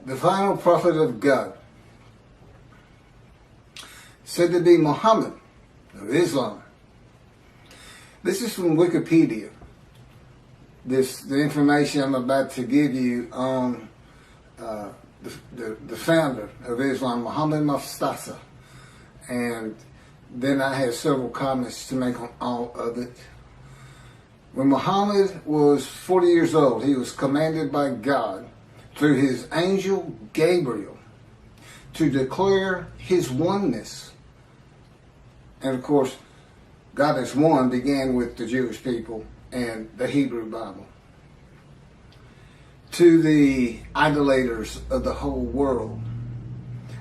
the final prophet of God, said to be Mohammad of Islam. This is from Wikipedia. The information I'm about to give you on the founder of Islam, Muhammad Mustafa. And then I have several comments to make on all of it. When Muhammad was 40 years old, he was commanded by God through his angel Gabriel to declare his oneness. And of course, God is one began with the Jewish people and the Hebrew Bible. To the idolaters of the whole world,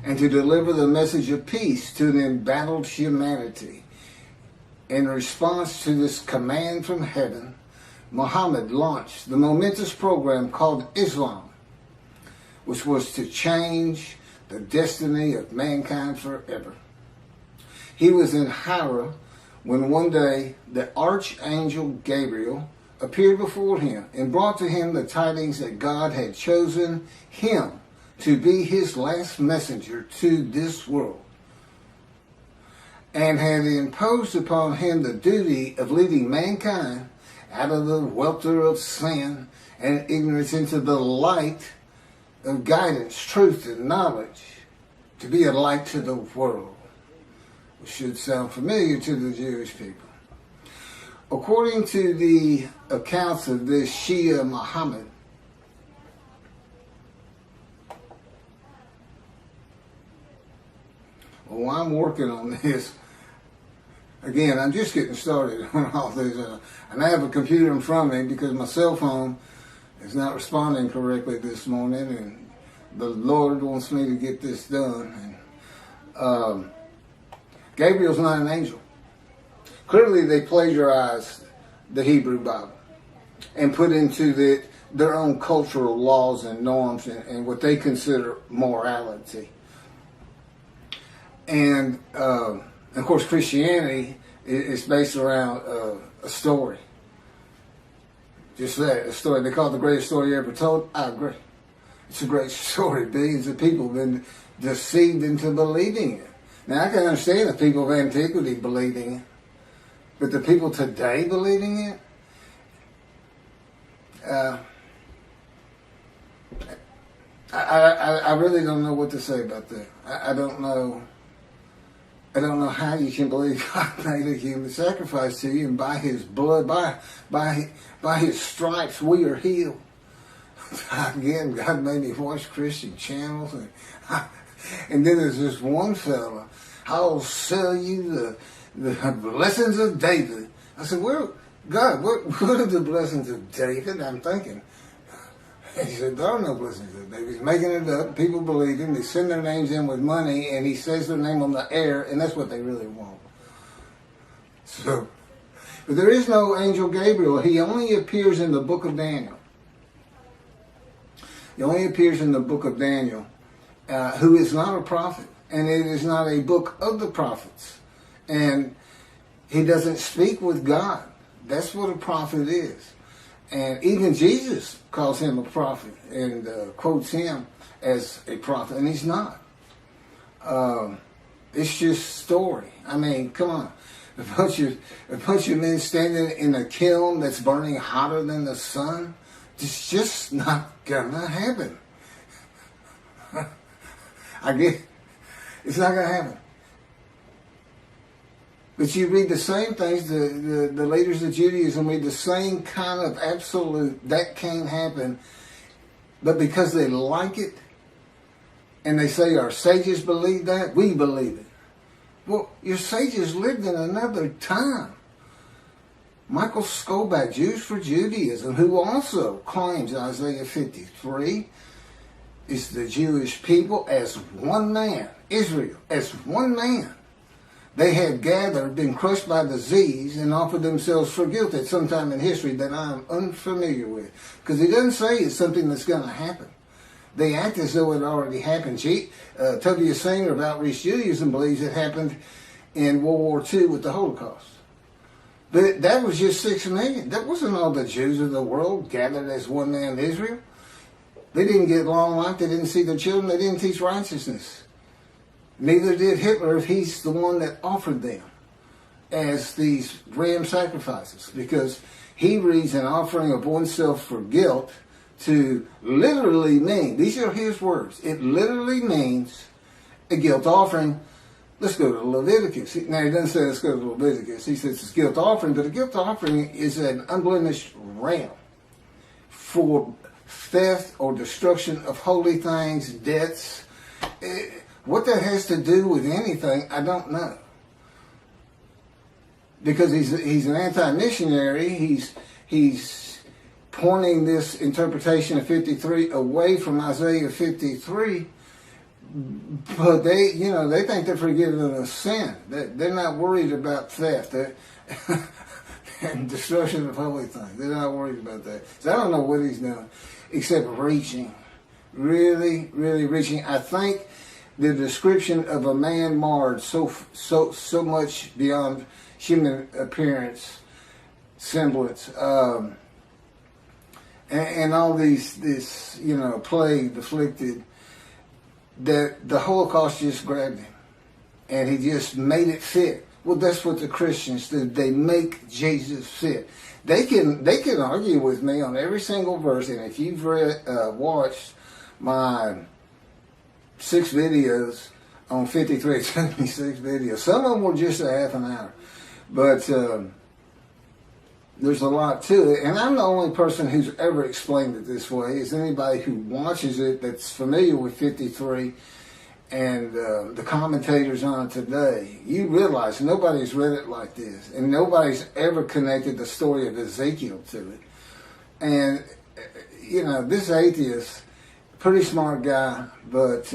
and to deliver the message of peace to an embattled humanity. In response to this command from heaven, Muhammad launched the momentous program called Islam, which was to change the destiny of mankind forever. He was in Hira when one day the Archangel Gabriel appeared before him and brought to him the tidings that God had chosen him to be his last messenger to this world, and had imposed upon him the duty of leading mankind out of the welter of sin and ignorance into the light of guidance, truth, and knowledge, to be a light to the world, which should sound familiar to the Jewish people. According to the accounts of this Shia Muhammad, well, I'm working on this. Again, I'm just getting started on all this. And I have a computer in front of me because my cell phone is not responding correctly this morning. And the Lord wants me to get this done. And Gabriel's not an angel. Clearly, they plagiarized the Hebrew Bible and put into their own cultural laws and norms and what they consider morality. And of course, Christianity is based around a story. Just that, a story. They call it the greatest story ever told. I agree. It's a great story. Billions of people have been deceived into believing it. Now, I can understand the people of antiquity believing it, but the people today believing it, I really don't know what to say about that. I don't know how you can believe God made a human sacrifice to you, and by his blood, by his stripes, we are healed. Again, God made me watch Christian channels, and then there's this one fella, I'll sell you the blessings of David. I said, well, God, what are the blessings of David? I'm thinking. He said, there are no blessings of David. He's making it up. People believe him. They send their names in with money, and he says their name on the air, and that's what they really want. So, but there is no angel Gabriel. He only appears in the book of Daniel. He only appears in the book of Daniel, who is not a prophet, and it is not a book of the prophets. And he doesn't speak with God. That's what a prophet is. And even Jesus calls him a prophet and quotes him as a prophet, and he's not. It's just story. I mean, come on. A bunch of men standing in a kiln that's burning hotter than the sun, it's just not gonna happen. It's not gonna happen. But you read the same things, the leaders of Judaism read the same kind of absolute, that can't happen. But because they like it, and they say our sages believe that, we believe it. Well, your sages lived in another time. Michael Skobac, Jews for Judaism, who also claims Isaiah 53 is the Jewish people as one man, Israel as one man. They had gathered, been crushed by disease, and offered themselves for guilt at some time in history that I am unfamiliar with. Because he doesn't say it's something that's going to happen. They act as though it already happened. Tovia Singer of Outreach Judaism believes it happened in World War II with the Holocaust. But that was just 6 million. That wasn't all the Jews of the world gathered as one man Israel. They didn't get long life. They didn't see their children. They didn't teach righteousness. Neither did Hitler if he's the one that offered them as these ram sacrifices, because he reads an offering of oneself for guilt to literally mean, these are his words, it literally means a guilt offering. Let's go to Leviticus. Now, he doesn't say let's go to Leviticus. He says it's a guilt offering, but a guilt offering is an unblemished ram for theft or destruction of holy things, debts. What that has to do with anything, I don't know. Because he's an anti-missionary. He's pointing this interpretation of 53 away from Isaiah 53. But they think they're forgiven of sin. They're not worried about theft and destruction of holy things. They're not worried about that. So I don't know what he's doing except reaching, really, really reaching. I think the description of a man marred so much beyond human appearance, semblance, and all this plague afflicted, that the Holocaust just grabbed him and he just made it fit. Well, that's what the Christians do. They make Jesus fit. They can argue with me on every single verse, and if you've watched my 6 videos on 53, it took me 6 videos. Some of them were just a half an hour. But there's a lot to it. And I'm the only person who's ever explained it this way. Is anybody who watches it that's familiar with 53 and the commentators on it today. You realize nobody's read it like this. And nobody's ever connected the story of Ezekiel to it. And, this atheist, pretty smart guy, but,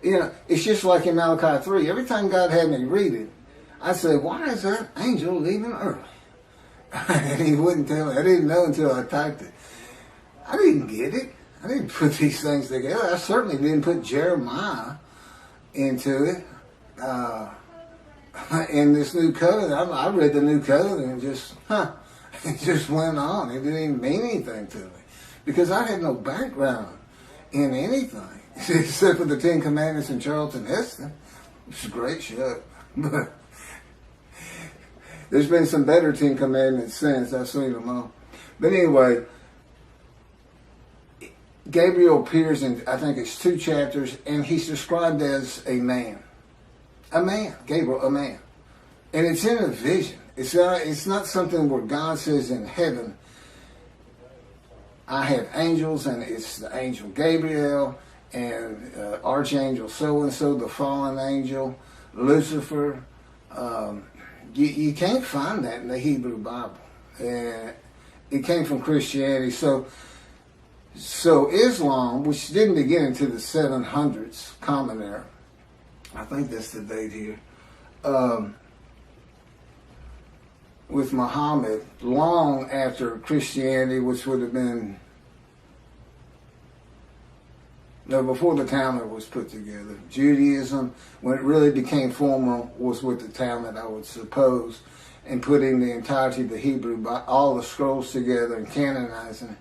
it's just like in Malachi 3. Every time God had me read it, I said, why is that angel leaving early? And he wouldn't tell me. I didn't know until I typed it. I didn't get it. I didn't put these things together. I certainly didn't put Jeremiah into it. In this new covenant, I read the new covenant and it just went on. It didn't even mean anything to me. Because I had no background in anything. Except for the 10 Commandments and Charlton Heston. It's a great show. But there's been some better 10 Commandments since. I've seen them all. But anyway, Gabriel appears in, I think it's 2 chapters, and he's described as a man. A man. Gabriel, a man. And it's in a vision. It's not something where God says in heaven, I have angels, and it's the angel Gabriel, and Archangel so-and-so, the fallen angel, Lucifer. You can't find that in the Hebrew Bible. It came from Christianity. So Islam, which didn't begin until the 700s, Common Era, I think that's the date here, with Mohammad, long after Christianity, which would have been, before the Talmud was put together. Judaism, when it really became formal, was with the Talmud, I would suppose, and putting the entirety of the Hebrew, all the scrolls together and canonizing it.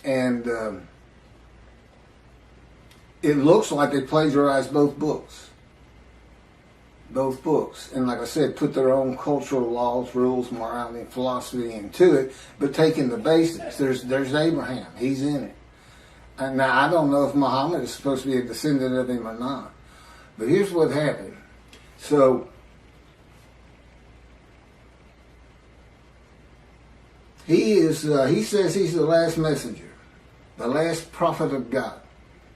And it looks like they plagiarized both books. Both books. And like I said, put their own cultural laws, rules, morality, and philosophy into it, but taking the basics. There's Abraham. He's in it. And now, I don't know if Muhammad is supposed to be a descendant of him or not. But here's what happened. So, he says he's the last messenger, the last prophet of God.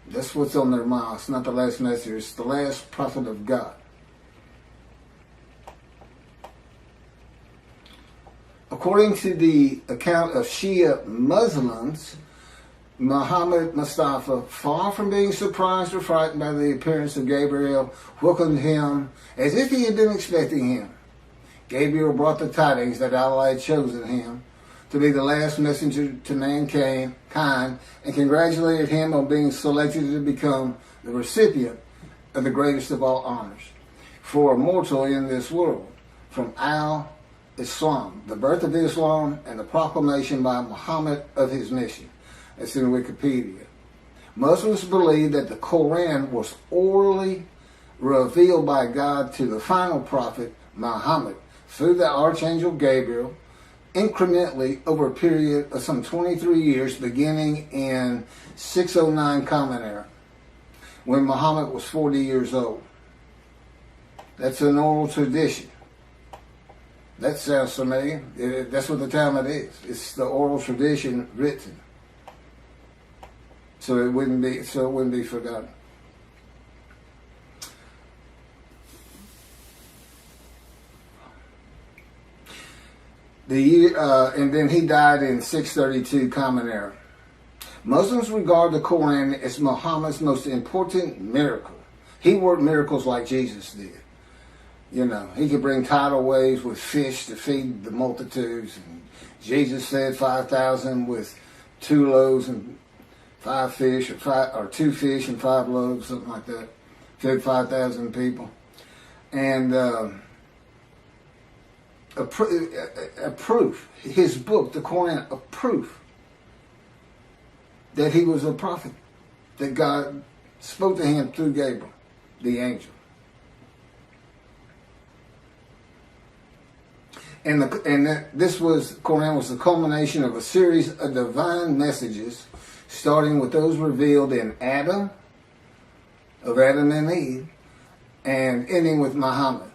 That's what's on their mouths, not the last messenger. It's the last prophet of God. According to the account of Shia Muslims, Muhammad Mustafa, far from being surprised or frightened by the appearance of Gabriel, welcomed him as if he had been expecting him. Gabriel brought the tidings that Allah had chosen him to be the last messenger to mankind, and congratulated him on being selected to become the recipient of the greatest of all honors for a mortal in this world, from Al-Islam, the birth of Islam, and the proclamation by Muhammad of his mission. That's in Wikipedia. Muslims believe that the Quran was orally revealed by God to the final prophet, Muhammad, through the Archangel Gabriel, incrementally over a period of some 23 years, beginning in 609 Common Era, when Muhammad was 40 years old. That's an oral tradition. That sounds familiar. That's what the Talmud is. It's the oral tradition written, so it wouldn't be forgotten. And then he died in 632 Common Era. Muslims regard the Quran as Muhammad's most important miracle. He worked miracles like Jesus did. You know, he could bring tidal waves with fish to feed the multitudes. And Jesus fed 5,000 with 2 loaves and 5 fish, or 2 fish and 5 loaves, something like that. Fed 5,000 people. And a proof, his book, the Quran, a proof that he was a prophet, that God spoke to him through Gabriel, the angel. And Quran was the culmination of a series of divine messages, starting with those revealed in Adam and Eve, and ending with Muhammad.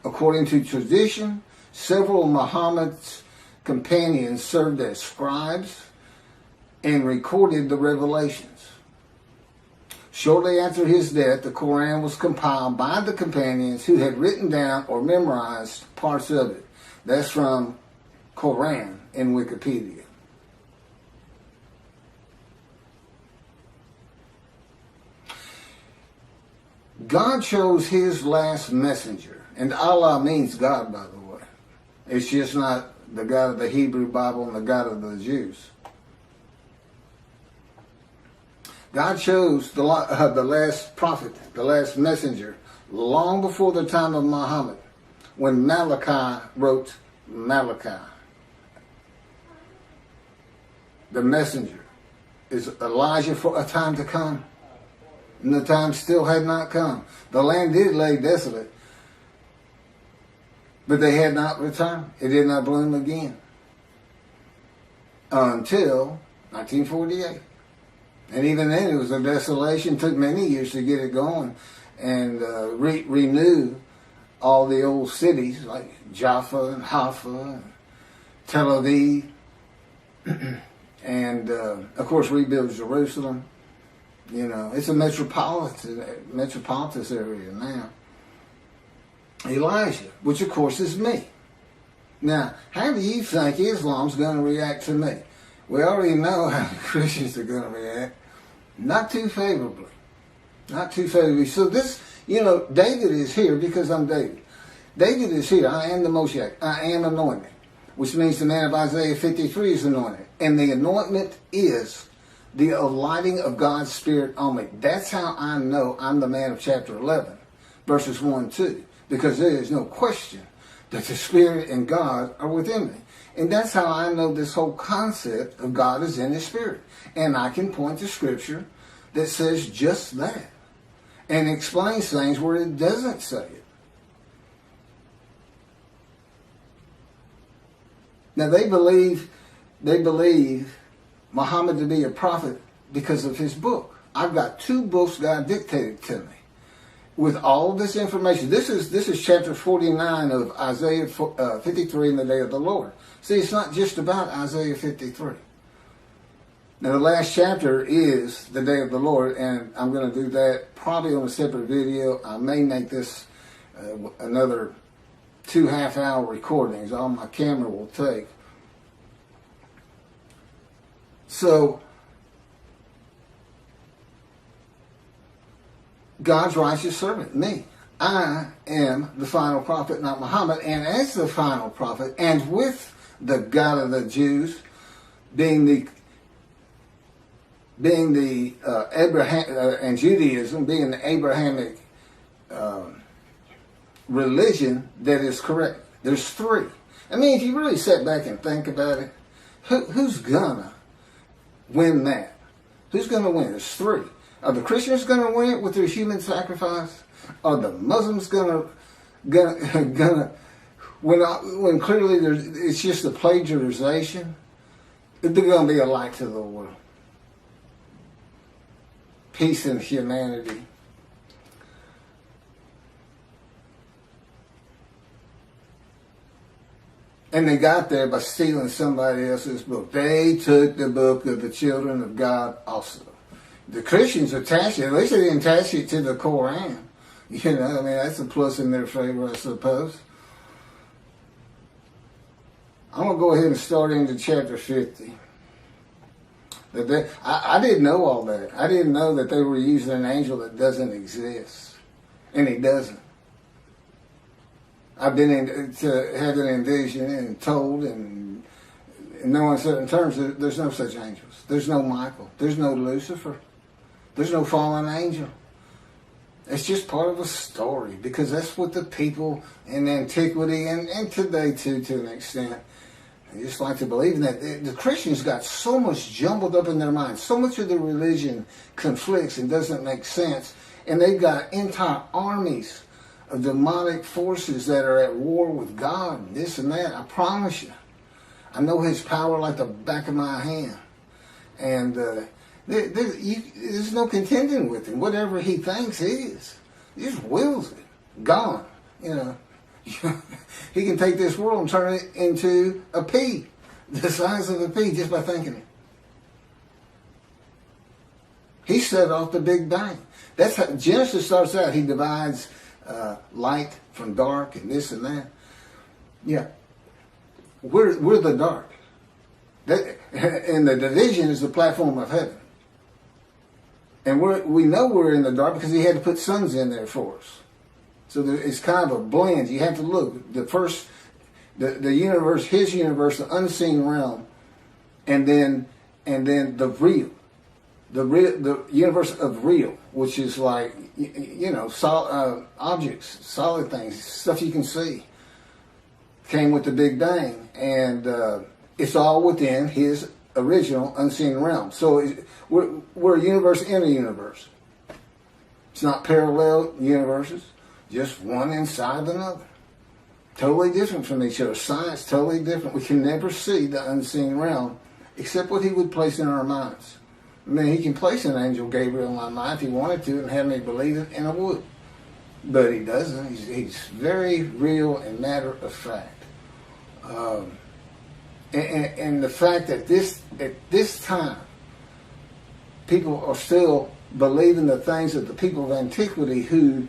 According to tradition, several of Muhammad's companions served as scribes and recorded the revelations. Shortly after his death, the Quran was compiled by the companions who had written down or memorized parts of it. That's from Quran in Wikipedia. God chose his last messenger. And Allah means God, by the way. It's just not the God of the Hebrew Bible and the God of the Jews. God chose the last prophet, the last messenger, long before the time of Muhammad, when Malachi wrote Malachi. The messenger is Elijah for a time to come. And the time still had not come. The land did lay desolate, but they had not returned. It did not bloom again until 1948. And even then it was a desolation. It took many years to get it going and renew all the old cities like Jaffa and Haifa and Tel Aviv. And of course rebuild Jerusalem. You know, it's a metropolitan area now. Elijah, which of course is me. Now, how do you think Islam's going to react to me? We already know how the Christians are going to react. Not too favorably. Not too favorably. So this, you know, David is here because I'm David. David is here. I am the Moshiach. I am anointed. Which means the man of Isaiah 53 is anointed. And the anointment is the alighting of God's Spirit on me. That's how I know I'm the man of chapter 11, verses 1 and 2. Because there is no question that the Spirit and God are within me. And that's how I know this whole concept of God is in His Spirit. And I can point to Scripture that says just that. And explains things where it doesn't say it. Now they believe Muhammad to be a prophet because of his book. I've got 2 books God dictated to me with all this information. This is chapter 49 of Isaiah 53 in the day of the Lord. See, it's not just about Isaiah 53. Now the last chapter is the day of the Lord, and I'm going to do that probably on a separate video. I may make this another 2 half-hour recordings. All my camera will take. So, God's righteous servant, me. I am the final prophet, not Muhammad. And as the final prophet, and with the God of the Jews, being the Abraham and Judaism being the Abrahamic religion that is correct. There's 3. I mean, if you really sit back and think about it, who's gonna win that? Who's going to win? There's three. Are the Christians going to win it with their human sacrifice? Are the Muslims going to when clearly it's just a plagiarization? They're going to be a light to the world. Peace and humanity. And they got there by stealing somebody else's book. They took the book of the children of God also. The Christians attached it. At least they didn't attach it to the Koran. You know, I mean, that's a plus in their favor, I suppose. I'm going to go ahead and start into chapter 50. I didn't know all that. I didn't know that they were using an angel that doesn't exist. And he doesn't. I've been to having envisioned and told and in no uncertain terms that there's no such angels. There's no Michael. There's no Lucifer. There's no fallen angel. It's just part of a story because that's what the people in antiquity and today too, to an extent, they just like to believe in that. The Christians got so much jumbled up in their minds. So much of the religion conflicts and doesn't make sense. And they've got entire armies of demonic forces that are at war with God and this and that. I promise you. I know his power like the back of my hand. And there's no contending with him. Whatever he thinks is. He just wills it. Gone. You know. He can take this world and turn it into a pea. The size of a pea just by thinking it. He set off the Big Bang. That's how Genesis starts out. He divides light from dark and this and that. Yeah. We're the dark. And the division is the platform of heaven. And we know we're in the dark because he had to put suns in there for us. So it's kind of a blend. You have to look. The universe, his universe, the unseen realm, and then the real. The universe of real, which is like, you know, objects, solid things, stuff you can see, came with the Big Bang. And it's all within his original unseen realm. So we're a universe in a universe. It's not parallel universes, just one inside another. Totally different from each other. Science, totally different. We can never see the unseen realm except what he would place in our minds. I mean, he can place an angel Gabriel in my mind if he wanted to and have me believe it, and I would. But he doesn't. He's very real and matter of fact. And the fact that at this time, people are still believing the things of the people of antiquity who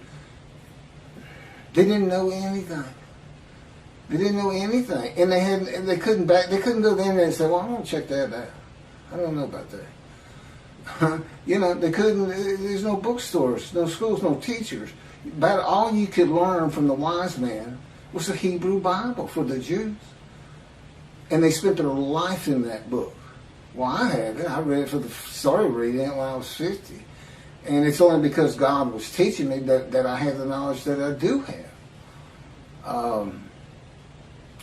they didn't know anything. They didn't know anything, and they couldn't go there and say, "Well, I want to check that out. I don't know about that." You know, they couldn't. There's no bookstores, no schools, no teachers. About all you could learn from the wise man was the Hebrew Bible for the Jews, and they spent their life in that book. Well, I have it. I read it started reading it when I was 50, and it's only because God was teaching me that I have the knowledge that I do have.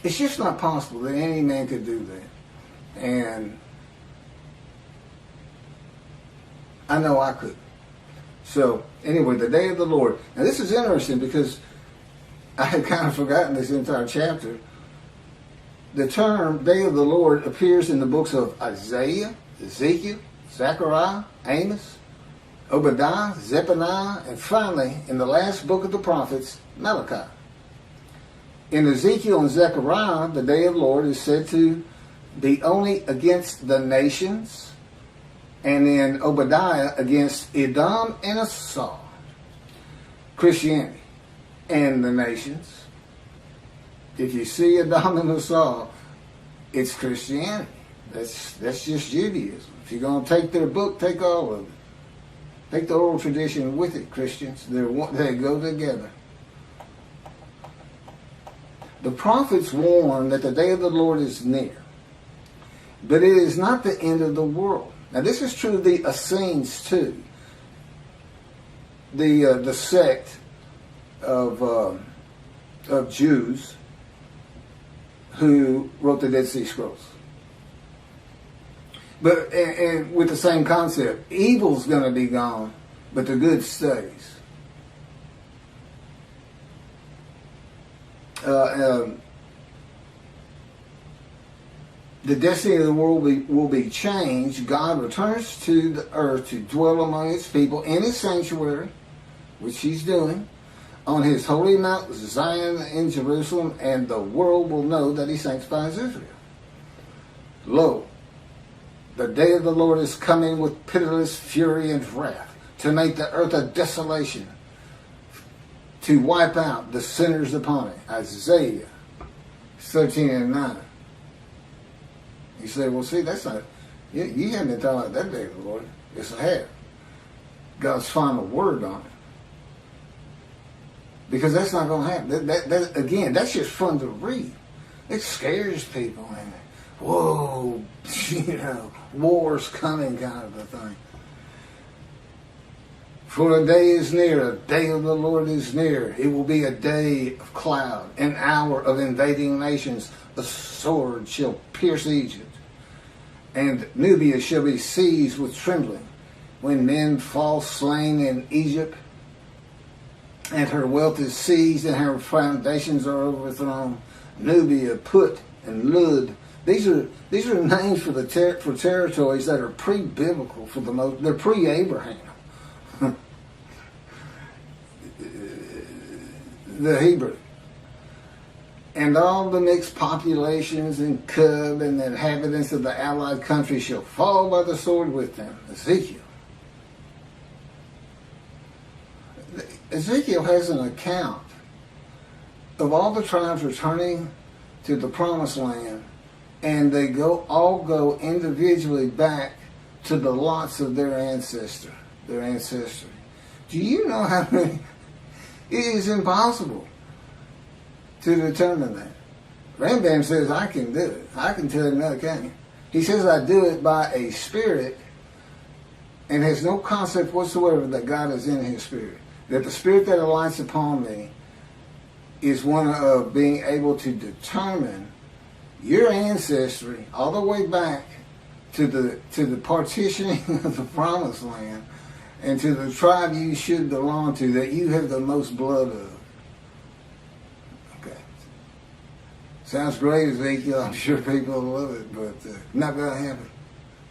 It's just not possible that any man could do that, and I know I could. So, anyway, the day of the Lord. Now, this is interesting because I had kind of forgotten this entire chapter. The term day of the Lord appears in the books of Isaiah, Ezekiel, Zechariah, Amos, Obadiah, Zephaniah, and finally, in the last book of the prophets, Malachi. In Ezekiel and Zechariah, the day of the Lord is said to be only against the nations, and in Obadiah against Edom and Esau, Christianity, and the nations. If you see Edom and Esau, it's Christianity. That's just Judaism. If you're going to take their book, take all of it. Take the oral tradition with it, Christians. They go together. The prophets warn that the day of the Lord is near, but it is not the end of the world. Now, this is true of the Essenes too. The sect of Jews who wrote the Dead Sea Scrolls. But and with the same concept, evil's going to be gone, but the good stays. The destiny of the world will be changed. God returns to the earth to dwell among his people in his sanctuary, which he's doing, on his holy Mount Zion in Jerusalem, and the world will know that he sanctifies Israel. Lo, the day of the Lord is coming with pitiless fury and wrath, to make the earth a desolation, to wipe out the sinners upon it. Isaiah 13:9. You say, well, see, that's not, you haven't been talking about that day of the Lord. Yes, I have. God's final word on it. Because that's not going to happen. That, again, that's just fun to read. It scares people. And, whoa, war's coming kind of a thing. For a day is near, a day of the Lord is near. It will be a day of cloud, an hour of invading nations. A sword shall pierce Egypt, and Nubia shall be seized with trembling. When men fall slain in Egypt, and her wealth is seized, and her foundations are overthrown. Nubia, Put, and Lud. These are names for for territories that are pre-biblical for the most. They're pre-Abraham. The Hebrew. And all the mixed populations and Cub and the inhabitants of the allied countries shall fall by the sword with them. Ezekiel. Ezekiel has an account of all the tribes returning to the promised land, and they all go individually back to the lots of their ancestry. Do you know how many? It is impossible to determine that. Rambam says, I can do it. I can tell him, no, I can't. He says, I do it by a spirit, and has no concept whatsoever that God is in his spirit. That the spirit that alights upon me is one of being able to determine your ancestry all the way back to the partitioning of the promised land, and to the tribe you should belong to, that you have the most blood of. Okay. Sounds great, Ezekiel. I'm sure people will love it, but not going to happen.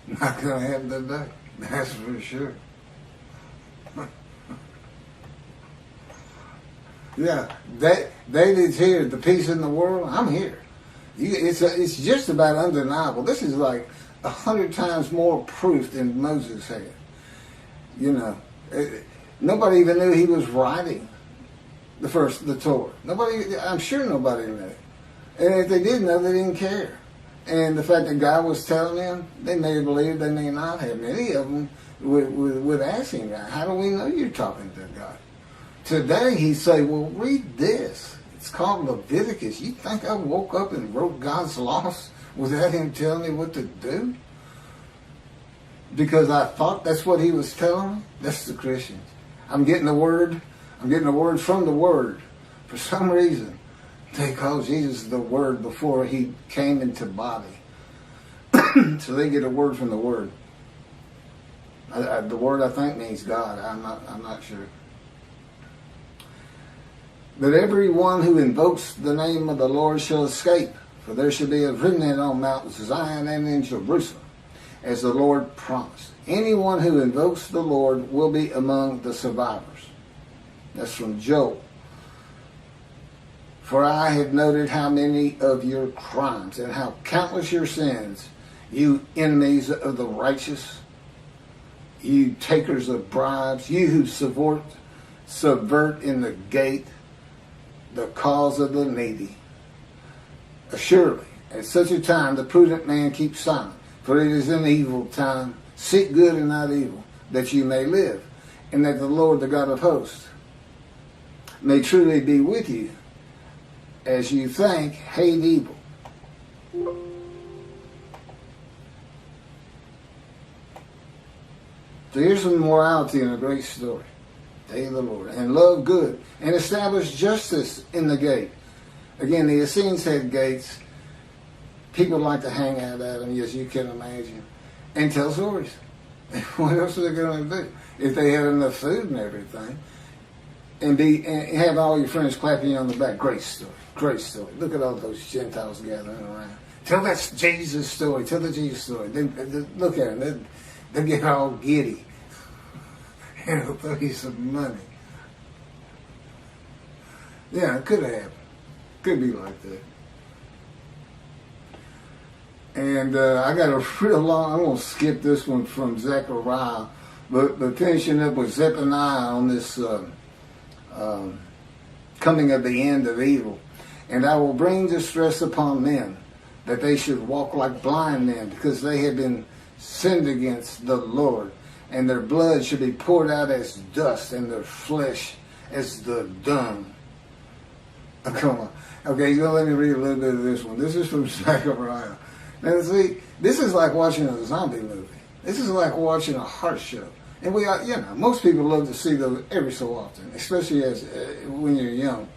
Not going to happen today. That's for sure. Yeah, David's here. The peace in the world. I'm here. It's just about undeniable. This is like 100 times more proof than Moses had. Nobody even knew he was writing the Torah. I'm sure nobody knew. And if they did know, they didn't care. And the fact that God was telling them, they may have believed, they may not have. Many of them would ask him, how do we know you're talking to God? Today he'd say, well, read this. It's called Leviticus. You think I woke up and wrote God's laws without him telling me what to do? Because I thought that's what he was telling me? That's the Christians. I'm getting the word from the word. For some reason, they call Jesus the word before he came into body. So they get a word from the word. The word, I think, means God. I'm not sure. But everyone who invokes the name of the Lord shall escape, for there shall be a remnant on Mount Zion and in Jerusalem, as the Lord promised. Anyone who invokes the Lord will be among the survivors. That's from Joel. For I have noted how many of your crimes and how countless your sins, you enemies of the righteous, you takers of bribes, you who subvert in the gate the cause of the needy. Surely, at such a time, the prudent man keeps silent, for it is an evil time. Seek good and not evil, that you may live, and that the Lord, the God of hosts, may truly be with you, as you think, hate evil. So here's some morality in a great story. Day of the Lord. And love good. And establish justice in the gate. Again, the Essenes had gates. People like to hang out at them, as you can imagine. and tell stories. What else are they going to do? If they had enough food and everything, and have all your friends clapping you on the back. Great story. Great story. Look at all those Gentiles gathering around. Tell that Jesus story. Tell the Jesus story. Then look at them. They get all giddy. And they'll throw you some money. Yeah, it could have happened. Could be like that. And I got a real long, I'm going to skip this one from Zechariah, but finishing up with Zephaniah on this coming of the end of evil. And I will bring distress upon men, that they should walk like blind men, because they have been sinned against the Lord. And their blood should be poured out as dust, and their flesh as the dung. Oh, come on. Okay, you're going to let me read a little bit of this one. This is from Zechariah. Now, see, this is like watching a zombie movie. This is like watching a heart show. And we are, most people love to see those every so often, especially as when you're young.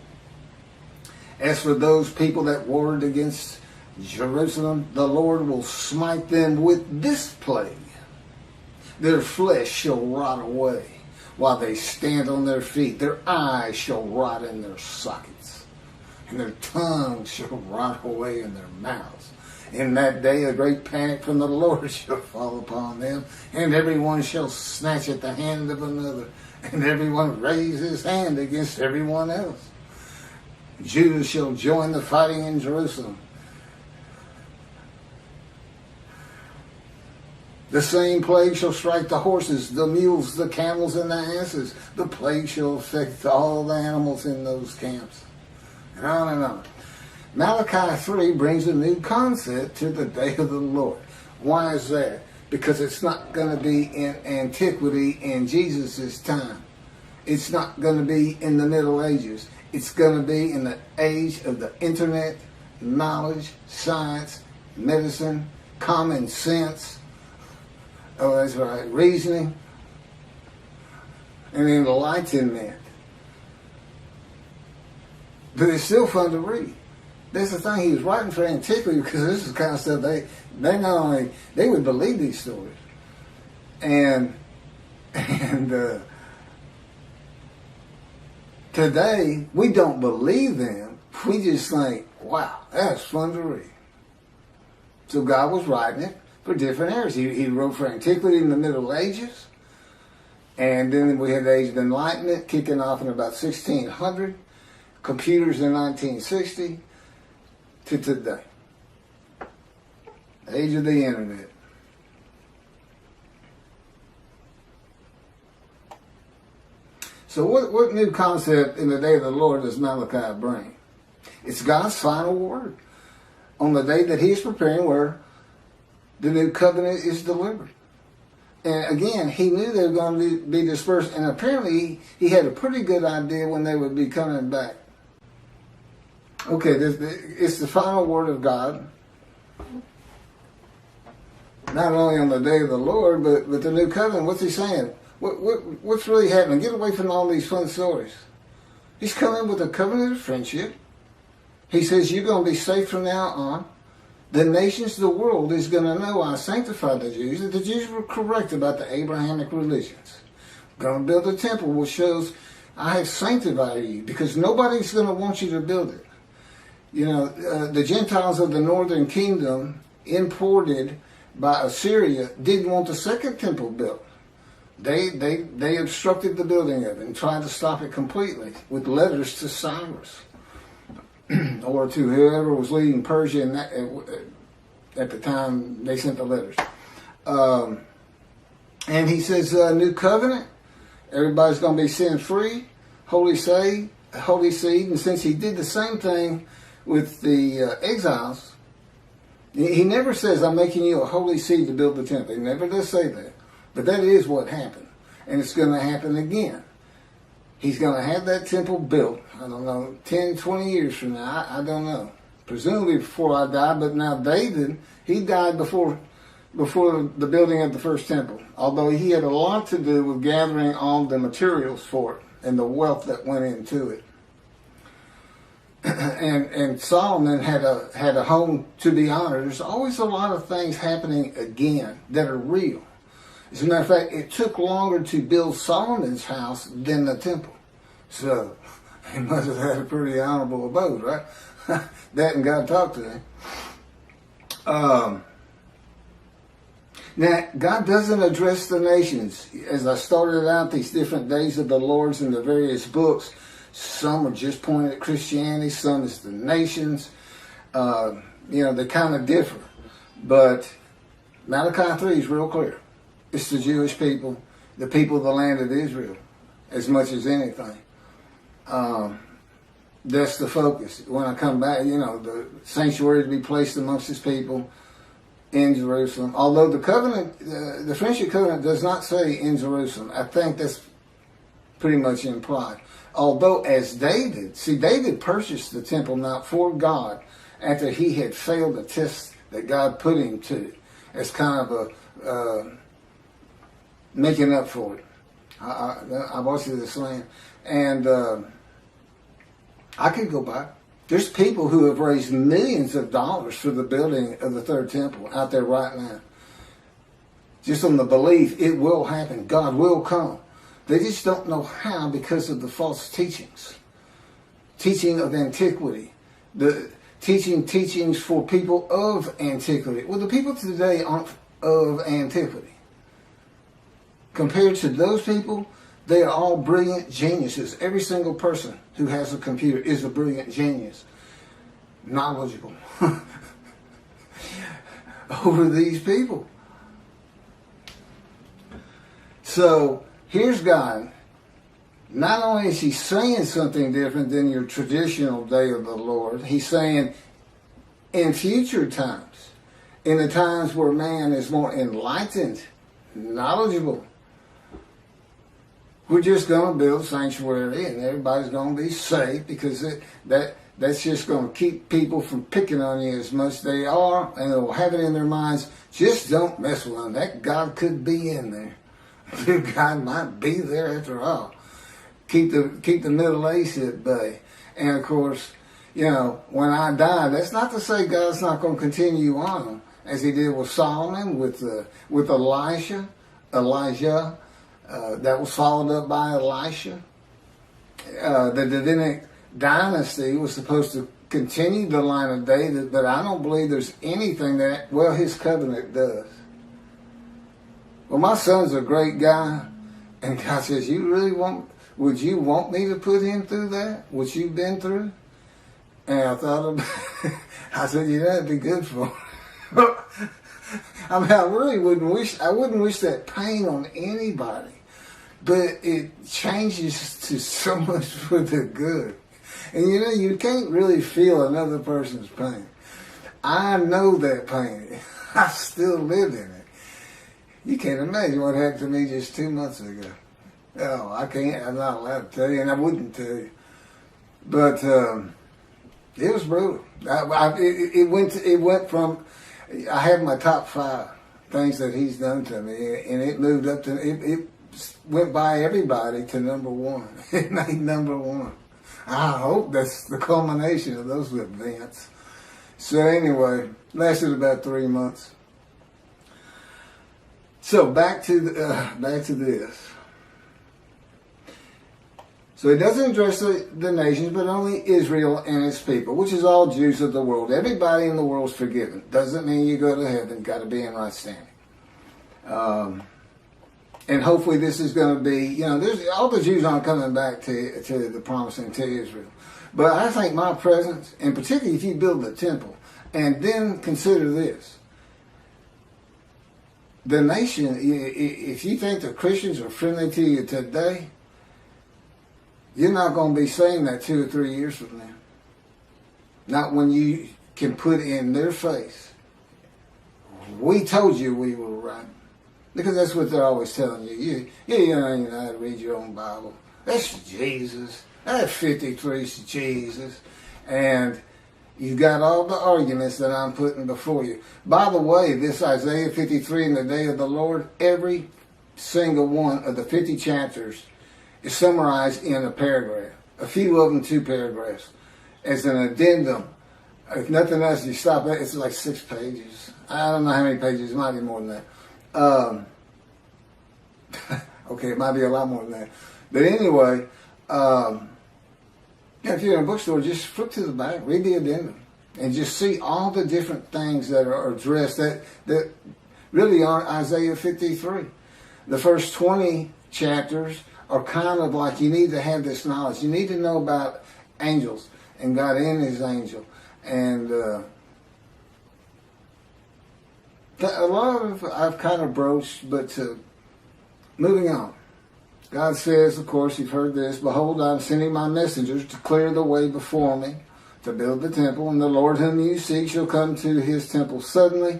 As for those people that warred against Jerusalem, the Lord will smite them with this plague. Their flesh shall rot away while they stand on their feet. Their eyes shall rot in their sockets, and their tongues shall rot away in their mouths. In that day a great panic from the Lord shall fall upon them, and everyone shall snatch at the hand of another, and everyone raise his hand against everyone else. Judah shall join the fighting in Jerusalem. The same plague shall strike the horses, the mules, the camels, and the asses. The plague shall affect all the animals in those camps. And on and on. Malachi 3 brings a new concept to the day of the Lord. Why is that? Because it's not going to be in antiquity in Jesus' time. It's not going to be in the Middle Ages. It's going to be in the age of the internet, knowledge, science, medicine, common sense. Oh, that's right, reasoning, and enlightenment. But it's still fun to read. That's the thing, he was writing for antiquity, because this is the kind of stuff they not only, they would believe these stories. And today, we don't believe them. We just think, wow, that's fun to read. So God was writing it for different eras. He wrote for antiquity in the Middle Ages. And then we had the Age of Enlightenment kicking off in about 1600. Computers in 1960 to today. The age of the internet. So what new concept in the day of the Lord does Malachi bring? It's God's final word on the day that he's preparing, where the new covenant is delivered. And again, he knew they were going to be dispersed, and apparently he had a pretty good idea when they would be coming back. Okay, it's the final word of God, not only on the day of the Lord, but the new covenant. What's he saying? What's really happening? Get away from all these fun stories. He's coming with a covenant of friendship. He says you're going to be safe from now on. The nations of the world is going to know I sanctified the Jews, that the Jews were correct about the Abrahamic religions. I'm going to build a temple which shows I have sanctified you, because nobody's going to want you to build it. The Gentiles of the northern kingdom, imported by Assyria, didn't want the second temple built. They obstructed the building of it and tried to stop it completely with letters to Cyrus. Or to whoever was leading Persia at the time they sent the letters. And he says, new covenant, everybody's going to be sin-free, holy seed. And since he did the same thing with the exiles, he never says, I'm making you a holy seed to build the temple. He never does say that. But that is what happened. And it's going to happen again. He's going to have that temple built, I don't know, 10, 20 years from now. I don't know. Presumably before I die. But now David, he died before the building of the first temple. Although he had a lot to do with gathering all the materials for it and the wealth that went into it. and Solomon had a home to be honored. There's always a lot of things happening again that are real. As a matter of fact, it took longer to build Solomon's house than the temple. So he must have had a pretty honorable abode, right? That and God talked to him. Now, God doesn't address the nations. As I started out, these different days of the Lord's in the various books, some are just pointed at Christianity, some is the nations. They kind of differ. But Malachi 3 is real clear. It's the Jewish people, the people of the land of Israel, as much as anything. That's the focus. When I come back, the sanctuary to be placed amongst his people in Jerusalem. Although the covenant, the friendship covenant does not say in Jerusalem. I think that's pretty much implied. Although as David purchased the Temple Mount for God after he had failed the test that God put him to, as kind of a making up for it. I watched this land, and I could go back. There's people who have raised millions of dollars for the building of the third temple out there right now. Just on the belief it will happen. God will come. They just don't know how because of the false teachings. Teaching of antiquity. The teachings for people of antiquity. Well, the people today aren't of antiquity. Compared to those people, they are all brilliant geniuses. Every single person who has a computer is a brilliant genius. Knowledgeable. Over these people. So, here's God. Not only is he saying something different than your traditional day of the Lord, he's saying in future times, in the times where man is more enlightened, knowledgeable, we're just going to build a sanctuary and everybody's going to be safe because that's just going to keep people from picking on you as much as they are, and they'll have it in their minds, just don't mess with them. That God could be in there. God might be there after all. Keep the Middle East at bay. And of course, when I die, that's not to say God's not going to continue on as he did with Solomon, with Elijah. That was followed up by Elisha. The Davidic dynasty was supposed to continue the line of David, but I don't believe there's anything that, his covenant does. Well, my son's a great guy, and God says, would you want me to put him through that? What you've been through? And I thought about it. I said, that'd be good for him. I mean, I really wouldn't wish that pain on anybody. But it changes to so much for the good. And you can't really feel another person's pain. I know that pain. I still live in it. You can't imagine what happened to me just 2 months ago. Oh, I can't. I'm not allowed to tell you, and I wouldn't tell you. But it was brutal. It went from, I have my top 5 things that he's done to me, and it moved up to, it went by everybody to number 1. It made number 1. I hope that's the culmination of those events. So anyway, lasted about 3 months. So back to this. So it doesn't address the nations, but only Israel and its people, which is all Jews of the world. Everybody in the world is forgiven. Doesn't mean you go to heaven. Got to be in right standing. And hopefully this is going to be, there's all the Jews aren't coming back to the promised land, to Israel. But I think my presence, and particularly if you build the temple, and then consider this. The nation, if you think the Christians are friendly to you today, you're not going to be saying that 2 or 3 years from now. Not when you can put in their face, we told you we were right. Because that's what they're always telling you. You don't even know how to read your own Bible. That's Jesus. That 53 is Jesus. And you've got all the arguments that I'm putting before you. By the way, this Isaiah 53 in the day of the Lord, every single one of the 50 chapters is summarized in a paragraph. A few of them 2 paragraphs. as an addendum. If nothing else, you stop it. It's like 6 pages. I don't know how many pages. It might be more than that. Okay, it might be a lot more than that. But anyway, if you're in a bookstore, just flip to the back, read the addendum, and just see all the different things that are addressed that really aren't Isaiah 53. The first 20 chapters are kind of like, you need to have this knowledge. You need to know about angels and God in his angel. And a lot of I've kind of broached, but moving on. God says, of course, you've heard this, behold, I'm sending my messengers to clear the way before me, to build the temple, and the Lord whom you seek shall come to his temple suddenly.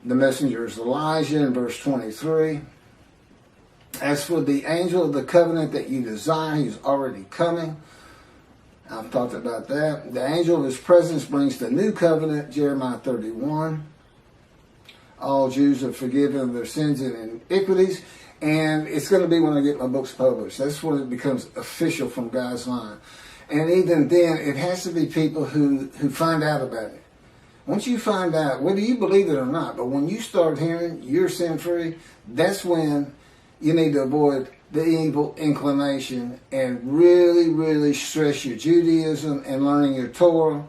The messenger is Elijah in verse 23. As for the angel of the covenant that you desire, he's already coming. I've talked about that. The angel of his presence brings the new covenant, Jeremiah 31. All Jews are forgiven of their sins and iniquities. And it's going to be when I get my books published. That's when it becomes official from God's line. And even then, it has to be people who find out about it. Once you find out, whether you believe it or not, but when you start hearing you're sin free, that's when you need to avoid the evil inclination and really, really stress your Judaism and learning your Torah,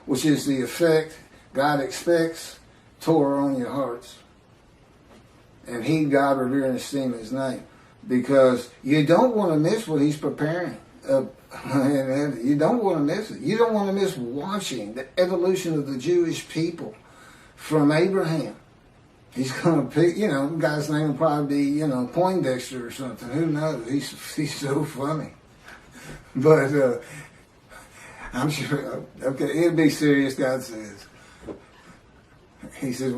which is the effect God expects, Torah on your hearts. And heed God, revere, and esteem his name. Because you don't want to miss what he's preparing. You don't want to miss it. You don't want to miss watching the evolution of the Jewish people from Abraham. He's going to pick, the guy's name will probably be, Poindexter or something. Who knows? He's so funny. But I'm sure, okay, it'll be serious, God says. He says,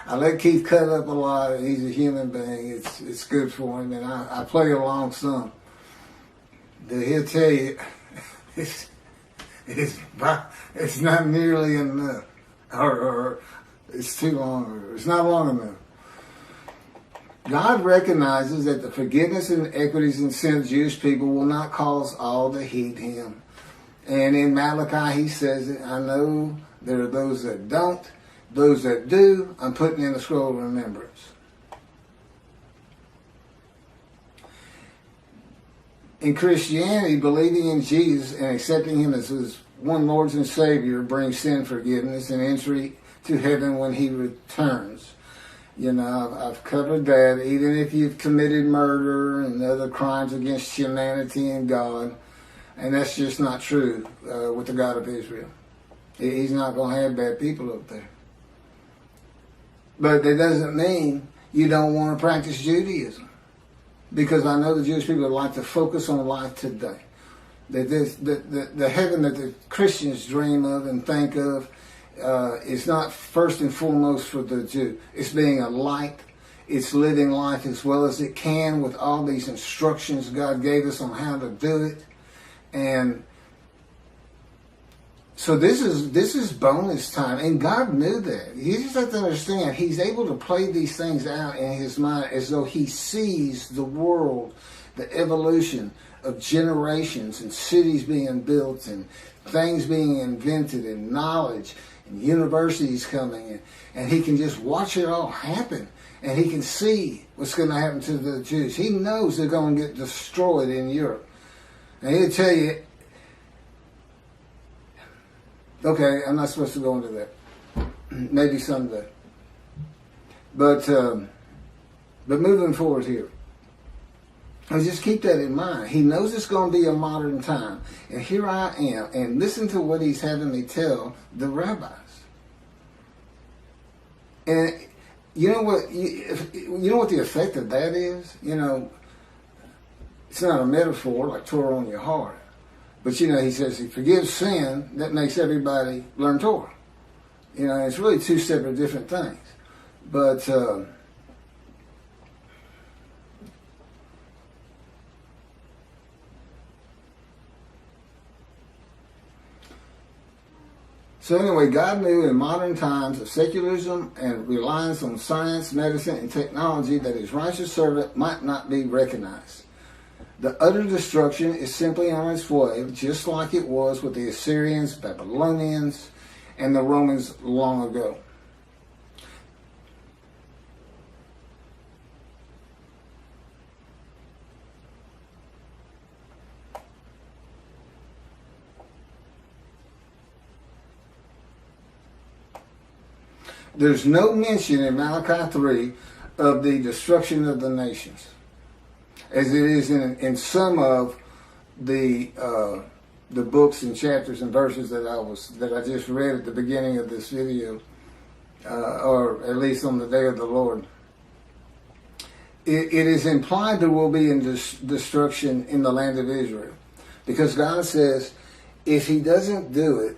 I let Keith cut up a lot. He's a human being. It's good for him. And I play along some. He'll tell you, it's not nearly enough. Or it's too long, or it's not long enough. God recognizes that the forgiveness and equities and sin of Jewish people will not cause all to heed him. And in Malachi, he says it, I know there are those that don't. Those that do, I'm putting in a scroll of remembrance. In Christianity, believing in Jesus and accepting him as his one Lord and Savior brings sin forgiveness and entry to heaven when he returns. I've covered that. Even if you've committed murder and other crimes against humanity and God, and that's just not true with the God of Israel. He's not going to have bad people up there. But that doesn't mean you don't want to practice Judaism. Because I know the Jewish people like to focus on life today. The heaven that the Christians dream of and think of is not first and foremost for the Jew. It's being a light. It's living life as well as it can with all these instructions God gave us on how to do it. And so this is bonus time, and God knew that. You just have to understand, he's able to play these things out in his mind as though he sees the world, the evolution of generations and cities being built and things being invented and knowledge and universities coming in. And he can just watch it all happen, and he can see what's going to happen to the Jews. He knows they're going to get destroyed in Europe. And he'll tell you, okay, I'm not supposed to go into that. Maybe someday. But moving forward here, and just keep that in mind. He knows it's going to be a modern time. And here I am, and listen to what he's having me tell the rabbis. And you know what? You know what the effect of that is? It's not a metaphor like Torah on your heart. But, he says he forgives sin, that makes everybody learn Torah. It's really two separate different things. But, so anyway, God knew in modern times of secularism and reliance on science, medicine, and technology that his righteous servant might not be recognized. The utter destruction is simply on its way, just like it was with the Assyrians, Babylonians, and the Romans long ago. There's no mention in Malachi 3 of the destruction of the nations, as it is in some of the books and chapters and verses that I just read at the beginning of this video, or at least on the day of the Lord. It is implied there will be destruction in the land of Israel, because God says, if He doesn't do it,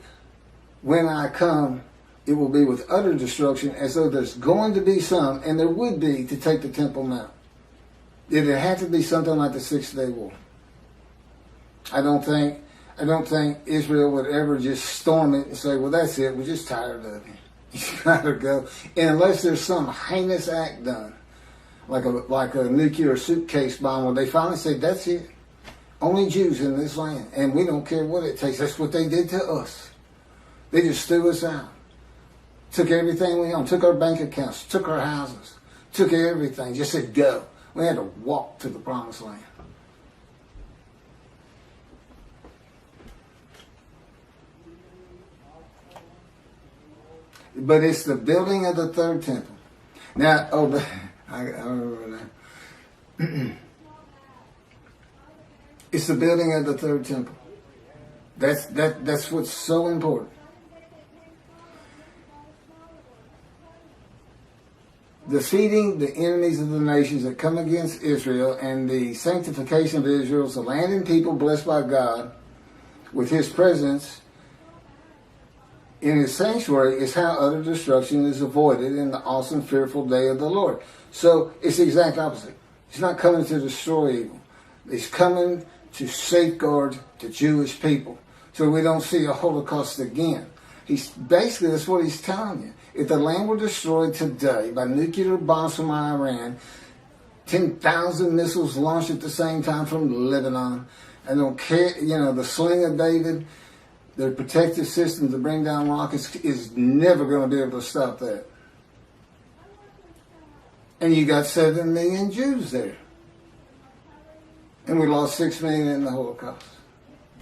when I come, it will be with utter destruction, as though there's going to be some, and there would be, to take the Temple Mount. It'd have to be something like the 6-day war. I don't think Israel would ever just storm it and say, well, that's it, we're just tired of it. You gotta go. And unless there's some heinous act done, like a nuclear suitcase bomb, where they finally say, that's it. Only Jews in this land, and we don't care what it takes. That's what they did to us. They just threw us out. Took everything we owned, took our bank accounts, took our houses, took everything, just said go. We had to walk to the promised land. But it's the building of the third temple. Now, I remember that. It's the building of the third temple. That's what's so important. Defeating the enemies of the nations that come against Israel, and the sanctification of Israel, the land and people blessed by God with His presence in His sanctuary, is how utter destruction is avoided in the awesome, fearful day of the Lord. So it's the exact opposite. He's not coming to destroy evil. He's coming to safeguard the Jewish people, so we don't see a Holocaust again. Basically, that's what He's telling you. If the land were destroyed today by nuclear bombs from Iran, 10,000 missiles launched at the same time from Lebanon, and don't care, the sling of David, the protective system to bring down rockets is never going to be able to stop that. And you got 7 million Jews there. And we lost 6 million in the Holocaust.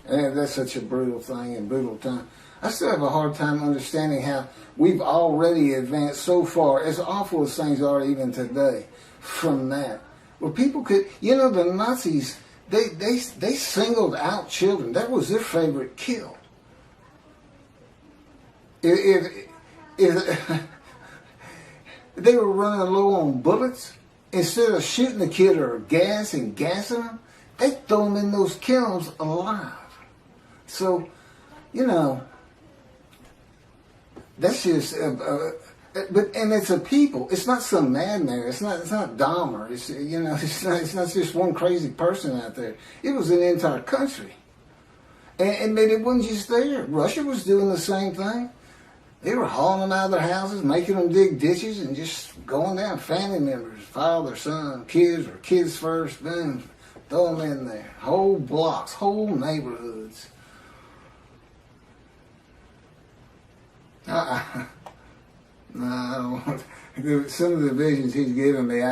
And that's such a brutal thing and brutal time. I still have a hard time understanding how we've already advanced so far, as awful as things are even today, from that. Where people could, the Nazis, they singled out children. That was their favorite kill. If they were running low on bullets, instead of shooting the kid or gassing them, they throw them in those kilns alive. So, that's just, and it's a people. It's not some madman. It's not Dahmer. It's not just one crazy person out there. It was an entire country, and it wasn't just there. Russia was doing the same thing. They were hauling them out of their houses, making them dig ditches, and just going down. Family members, father, son, kids, or kids first, boom, throw them in there. Whole blocks, whole neighborhoods. I don't want some of the visions He's given me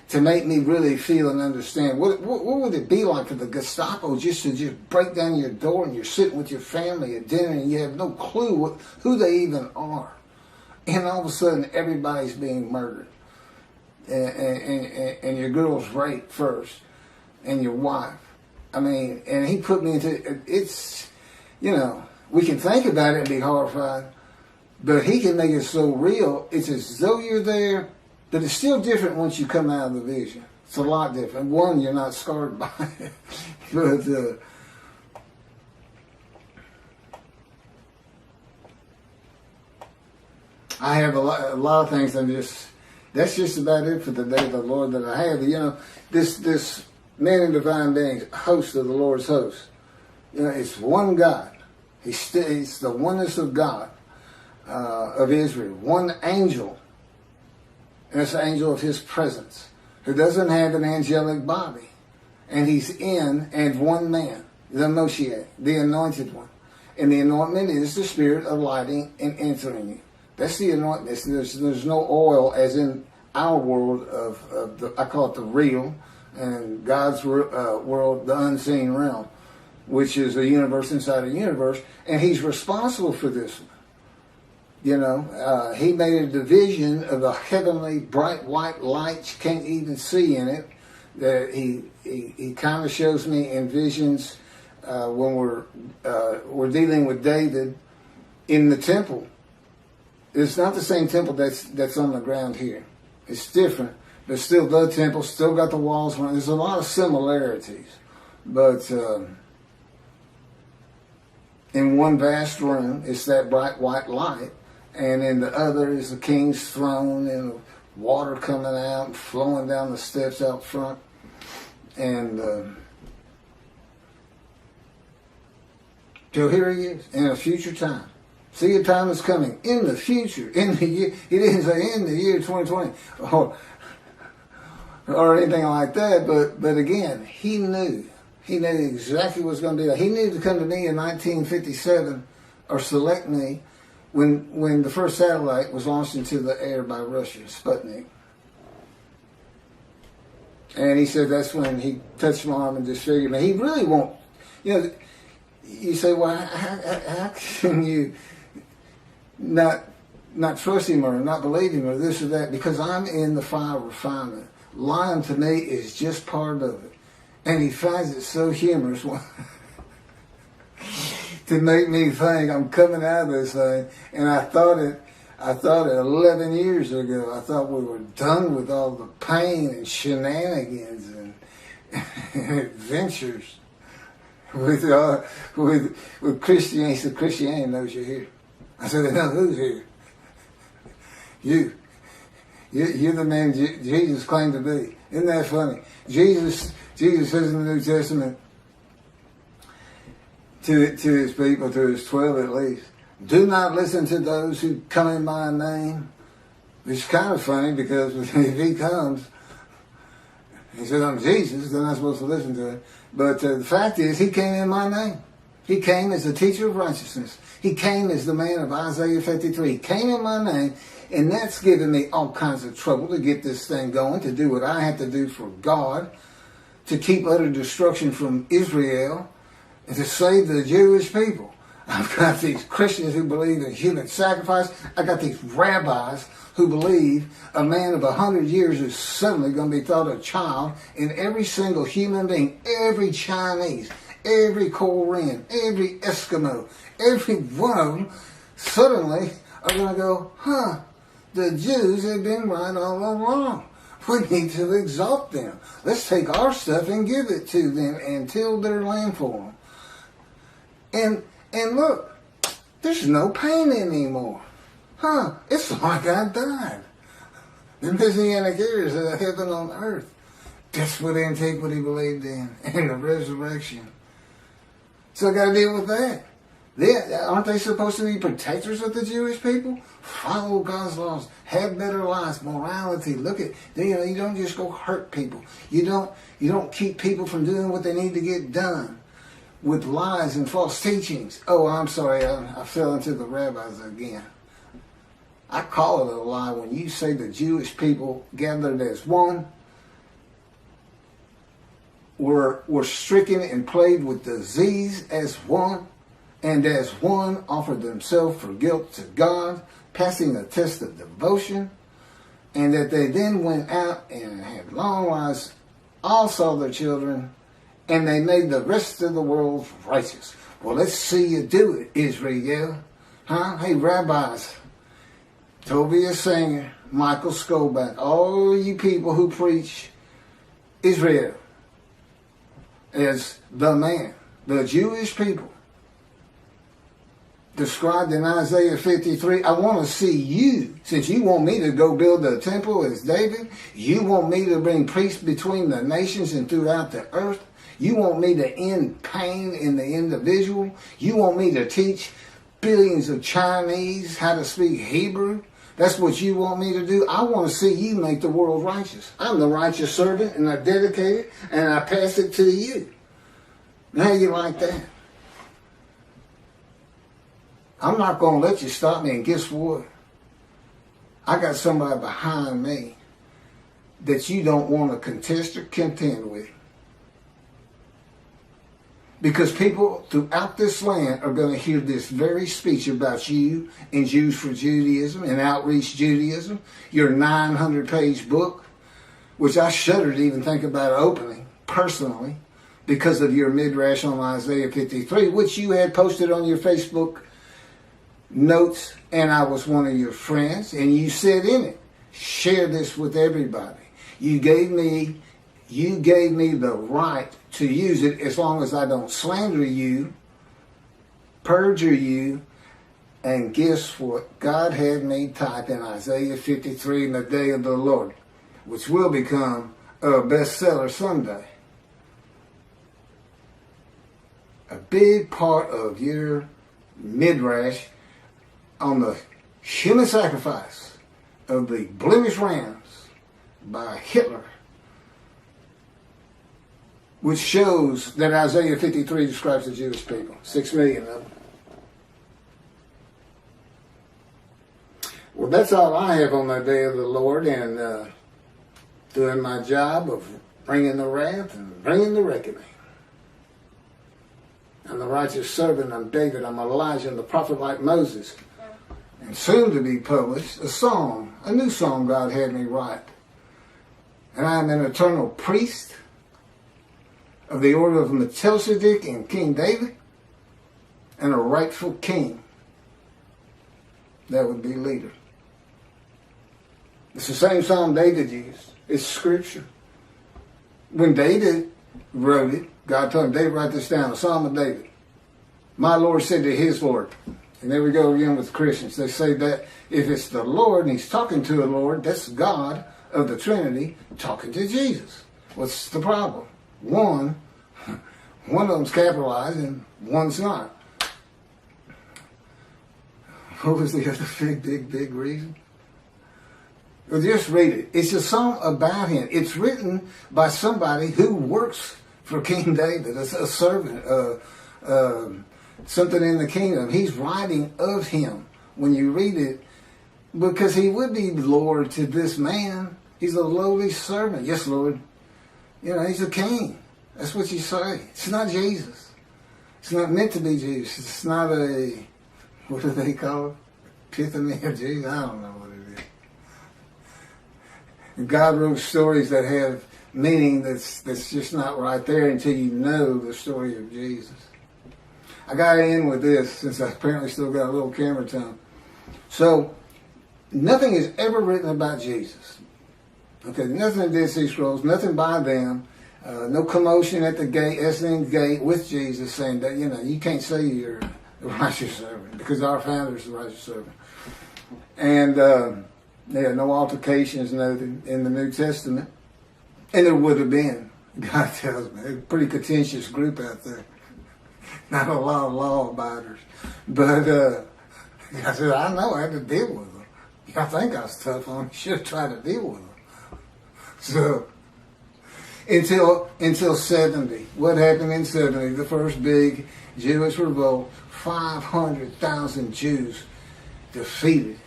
to make me really feel and understand what would it be like for the Gestapo just to break down your door, and you're sitting with your family at dinner and you have no clue who they even are, and all of a sudden everybody's being murdered, and your girl's raped first, and your wife. I mean, and He put me into it's, we can think about it and be horrified. But He can make it so real, it's as though you're there, but it's still different once you come out of the vision. It's a lot different. One, you're not scarred by it. But I have a lot of things that's just about it for the day of the Lord that I have. This man in divine being, host of the Lord's host. It's one God. It's the oneness of God. Of Israel, one angel, and it's the angel of His presence, who doesn't have an angelic body, and he's in as one man, the Moshiach, the anointed one. And the anointment is the spirit of lighting and entering you. That's the anointment. There's no oil as in our world of the, I call it the real, and God's world, the unseen realm, which is a universe inside a universe, and he's responsible for this one. You know, he made a division of the heavenly bright white light you can't even see in it. That he kind of shows me in visions when we're dealing with David in the temple. It's not the same temple that's on the ground here. It's different. But still the temple, still got the walls. There's a lot of similarities. But in one vast room, it's that bright white light. And in the other is the king's throne and water coming out and flowing down the steps out front. And so here he is in a future time. See, a time is coming in the future, in the year. He didn't say in the year 2020 or anything like that. But again, he knew exactly what was going to be. He knew to come to me in 1957 or select me when the first satellite was launched into the air by Russia, Sputnik. And he said that's when he touched my arm and disfigured me. He really won't. You know, you say, well, how can you not trust him or not believe him or this or that? Because I'm in the fire of refinement. Lying to me is just part of it. And he finds it so humorous to make me think I'm coming out of this thing. And I thought it 11 years ago. I thought we were done with all the pain and shenanigans and adventures with Christianity. So Christianity knows you're here. I said, they know who's here. You're the man Jesus claimed to be. Isn't that funny? Jesus says in the New Testament to his people, to his 12 at least, do not listen to those who come in my name. It's kind of funny because if he comes, he said, I'm Jesus, then I'm supposed to listen to him. But the fact is, he came in my name. He came as the teacher of righteousness. He came as the man of Isaiah 53. He came in my name, and that's given me all kinds of trouble to get this thing going, to do what I have to do for God, to keep utter destruction from Israel, and to save the Jewish people. I've got these Christians who believe in human sacrifice. I got these rabbis who believe a man of 100 years is suddenly going to be thought a child, and every single human being, every Chinese, every Korean, every Eskimo, every one of them suddenly are going to go, the Jews have been right all along. We need to exalt them. Let's take our stuff and give it to them and till their land for them. And look, there's no pain anymore. It's like I died. The Messianic era is heaven on earth. That's what antiquity believed in, and the resurrection. So I got to deal with that. Aren't they supposed to be protectors of the Jewish people? Follow God's laws, have better lives, morality. Look at, you don't just go hurt people. You don't keep people from doing what they need to get done with lies and false teachings. Oh, I'm sorry, I fell into the rabbis again. I call it a lie when you say the Jewish people gathered as one were stricken and plagued with disease as one, and as one offered themselves for guilt to God, passing a test of devotion, and that they then went out and had long lives, all saw their children, and they made the rest of the world righteous. Well, let's see you do it, Israel. Hey, rabbis, Tobias Singer, Michael Skolback, all you people who preach Israel as the man, the Jewish people, described in Isaiah 53, I want to see you, since you want me to go build a temple as David, you want me to bring peace between the nations and throughout the earth, you want me to end pain in the individual, you want me to teach billions of Chinese how to speak Hebrew, That's what you want me to do? I want to see you make the world righteous. I'm the righteous servant, and I dedicate it, and I pass it to you. How you like that? I'm not going to let you stop me, and guess what? I got somebody behind me that you don't want to contest or contend with. Because people throughout this land are going to hear this very speech about you in Jews for Judaism and Outreach Judaism, your 900-page book, which I shudder to even think about opening personally because of your midrash on Isaiah 53, which you had posted on your Facebook notes, and I was one of your friends, and you said in it, share this with everybody. You gave me the right to use it as long as I don't slander you, perjure you, and guess what? God had me type in Isaiah 53 in the day of the Lord, which will become a bestseller someday. A big part of your midrash on the human sacrifice of the blemished rams by Hitler, which shows that Isaiah 53 describes the Jewish people, 6 million of them. Well, that's all I have on the day of the Lord, and doing my job of bringing the wrath and bringing the reckoning. I'm the righteous servant, I'm David, I'm Elijah, and the prophet like Moses. And soon to be published, a song, a new song God had me write. And I am an eternal priest of the order of Melchizedek and King David, and a rightful king. That would be leader. It's the same song David used. It's scripture. When David wrote it, God told him, David, write this down, a Psalm of David. My Lord said to his Lord. And there we go again with Christians. They say that if it's the Lord and he's talking to the Lord, that's God of the Trinity talking to Jesus. What's the problem? One of them's capitalized and one's not. What was the other big reason? Well, just read it. It's a song about him. It's written by somebody who works for King David, a servant, something in the kingdom. He's writing of him when you read it, because he would be Lord to this man. He's a lowly servant. Yes, Lord. You know, he's a king. That's what you say. It's not Jesus. It's not meant to be Jesus. It's not a, what do they call it? Epiphany of Jesus? I don't know what it is. God wrote stories that have meaning that's just not right there until you know the story of Jesus. I got to end with this, since I apparently still got a little camera time. So, nothing is ever written about Jesus. Okay, nothing in Dead Sea Scrolls, nothing by them. No commotion at the gate, Essling gate with Jesus saying that, you know, you can't say you're the righteous servant because our founder is the righteous servant. And no altercations noted in the New Testament. And there would have been, God tells me, a pretty contentious group out there. Not a lot of law abiders. But I said, I know, I had to deal with them. I think I was tough on them. Should have tried to deal with them. So, until 70. What happened in 70? The first big Jewish revolt. 500,000 Jews defeated.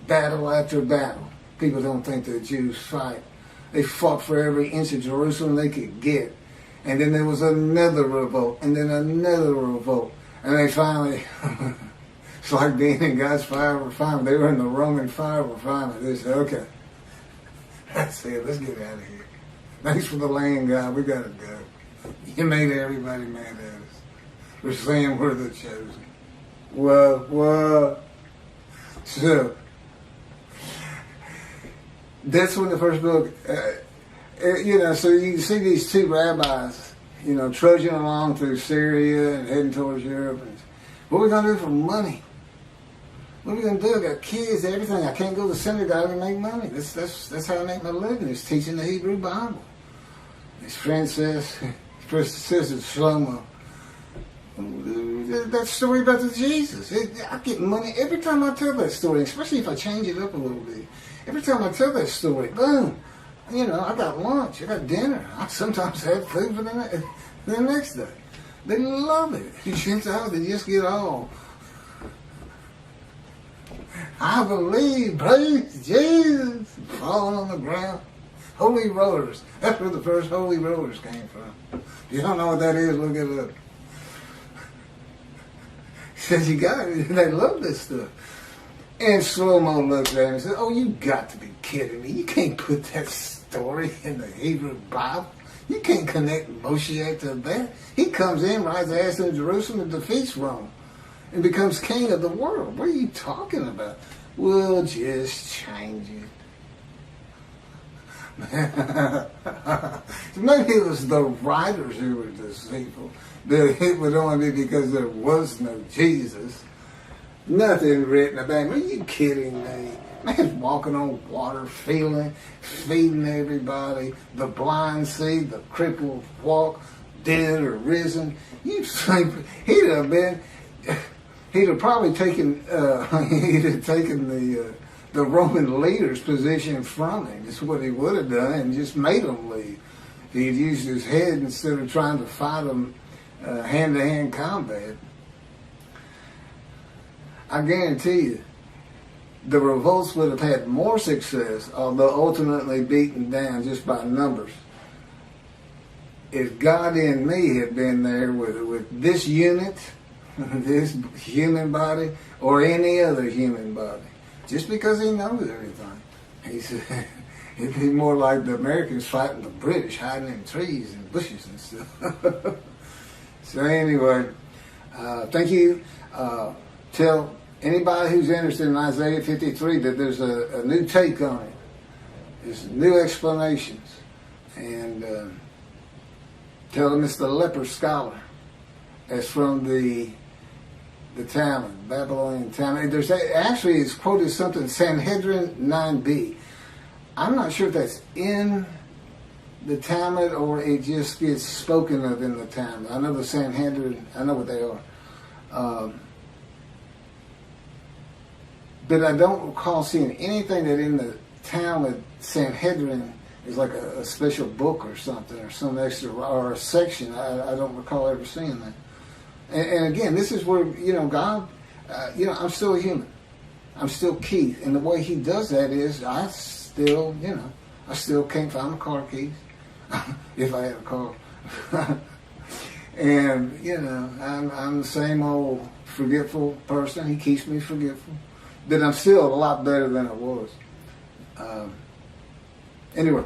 Battle after battle. People don't think the Jews fight. They fought for every inch of Jerusalem they could get. And then there was another revolt. And then another revolt. And they finally, it's like being in God's fire refinement. They were in the Roman fire refinement. They said, okay, that's it. Let's get out of here. Thanks for the land, God. We got to go. You made everybody mad at us. We're saying we're the chosen. Whoa. So, that's when the first book, so you can see these two rabbis, trudging along through Syria and heading towards Europe. And what are we going to do for money? What are we going to do? I got kids, everything. I can't go to synagogue and make money. That's how I make my living, is teaching the Hebrew Bible. His friend says, first says it's Shlomo. that story about the Jesus. I get money every time I tell that story, especially if I change it up a little bit. Every time I tell that story, boom, I got lunch, I got dinner. I sometimes have food for the next day. They love it. They just get all, I believe, praise Jesus, falling on the ground. Holy rollers. That's where the first holy rollers came from. If you don't know what that is, look it up. He says, you got it. They love this stuff. And Slow-Mo looks at him and says, oh, you got to be kidding me. You can't put that story in the Hebrew Bible. You can't connect Moshiach to that. He comes in, rides ass in Jerusalem, and defeats Rome, and becomes king of the world. What are you talking about? We'll just change it. Maybe it was the writers who were deceitful. That it would only be because there was no Jesus. Nothing written about him. Are you kidding me? Man's walking on water, feeding everybody. The blind see, the crippled walk, dead or risen. You think he'd have probably taken the Roman leader's position from him. That's what he would have done, and just made them leave. He'd used his head instead of trying to fight them hand-to-hand combat. I guarantee you, the revolts would have had more success, although ultimately beaten down just by numbers, if God in me had been there with this unit, this human body, or any other human body. Just because he knows everything. He said it'd be more like the Americans fighting the British, hiding in trees and bushes and stuff. So anyway, thank you. Tell anybody who's interested in Isaiah 53 that there's a new take on it. There's new explanations. And tell them it's the leper scholar. That's from the Talmud, Babylonian Talmud. There's actually, it's quoted something, Sanhedrin 9b. I'm not sure if that's in the Talmud or it just gets spoken of in the Talmud. I know the Sanhedrin, I know what they are. But I don't recall seeing anything that in the Talmud, Sanhedrin is like a special book or something, or some extra, or a section. I don't recall ever seeing that. And again, this is where, God, I'm still a human. I'm still Keith. And the way he does that is I still can't find my car keys. If I had a car. And, I'm the same old forgetful person. He keeps me forgetful. But I'm still a lot better than I was. Anyway.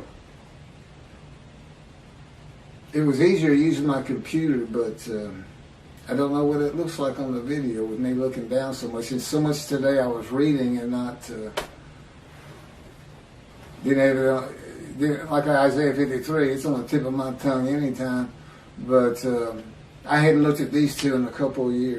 It was easier using my computer, but I don't know what it looks like on the video with me looking down so much. And so much today I was reading and not being able to, like Isaiah 53, it's on the tip of my tongue anytime. But I hadn't looked at these two in a couple of years.